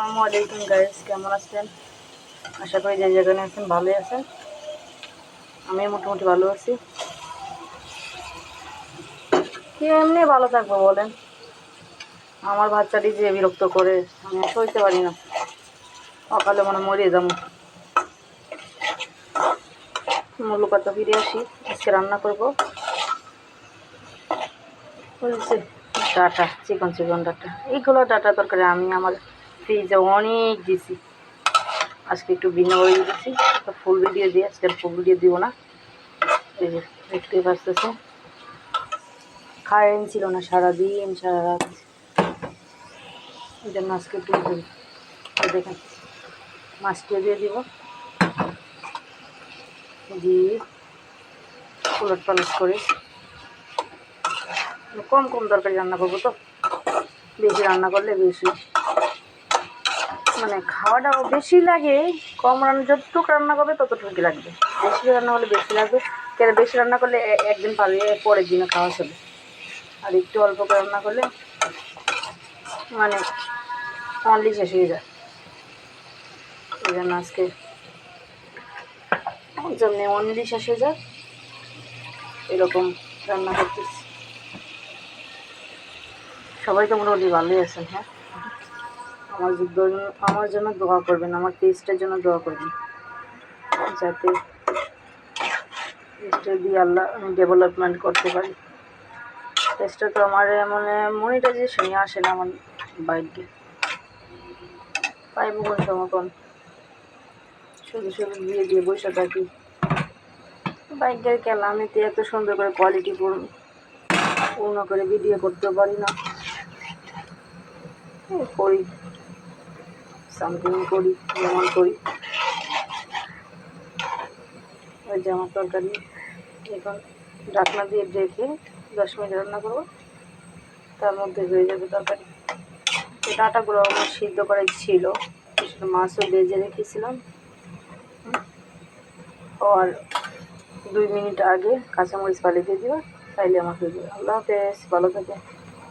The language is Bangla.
আসসালামু আলাইকুম গাইস, কেমন আছেন? আশা করি যে যেখানে আছেন ভালোই আছেন। আমি মোটামুটি ভালো আছি। কি এমনি ভালো থাকবো বলেন? আমার বাচ্চাটি যে বিরক্ত করে আমি সইতে পারি না। সকালে মনে মরে যাবো। মূল কথা ফিরে আসি। আজকে রান্না করবো বলছে ডাটা, চিকন চিকন ডাটা। এইগুলো ডাটা তরকারি আমি আমার ফ্রিজে অনেক দিছি। আজকে একটু ভিন্নভাবে দিয়েছি, ফুল ভিডিও দিয়ে। আজকে ফুল ভিডিও দিব না। এই যে দেখতেই পাচ্ছেন, কারেন্ট ছিল না সারাদিন সারা রাত, এই জন্য আজকে একটু দেখেন মাছটিও দিয়ে দিব, দিয়ে উলট পালট করে কম কম তরকারি রান্না করবো। তো বেশি রান্না করলে বেশি মানে খাওয়াটাও বেশি লাগে। কম রান্না যতটুকু রান্না করবে ততটুকুই লাগবে। বেশি রান্না হলে বেশি লাগবে, কেন বেশি রান্না করলে একদিন পারবে, পরের দিনে খাওয়া চলে। আর একটু অল্প করে রান্না করলে মানে অনলি শেষ হয়ে যায়। এই জন্য আজকে যেমনি অনলি শেষ হয়ে যায় এরকম রান্না করতেছি। সবাই তো মোটামুটি ভালোই আছেন। হ্যাঁ, আমার জন্য দোয়া করবেন, আমার পেজটার জন্য দোয়া করবেন, যাতে পেজটা দিয়ে আল্লাহ আমি ডেভেলপমেন্ট করতে পারি। পেজটা তো আমার মানে মনিটাইজেশনই আসে না আমার বাইকে, পাইব কোন সমকন শুধু শুধু দিয়ে দিয়ে বসে থাকি। বাইকের খেলা আমি তো এত সুন্দর করে কোয়ালিটি পূর্ণ করে ভিডিও করতে পারি না। করি সামথিং করি, যেমন করি। ওই যে আমার তরকারি এখন ঢাকনা দিয়ে রেখে 10 মিনিট রান্না করবো, তার মধ্যে হয়ে যাবে তরকারি। এই ডাঁটাগুলো আমার সিদ্ধ করাই ছিল, মাছও ভেজে রেখেছিলাম। আর 2 মিনিট আগে কাঁচামরিচ ফালি দিয়ে দিবা, তাইলে আমার হয়ে যাবে। আল্লাহ হাফেজ, ভালো থাকে।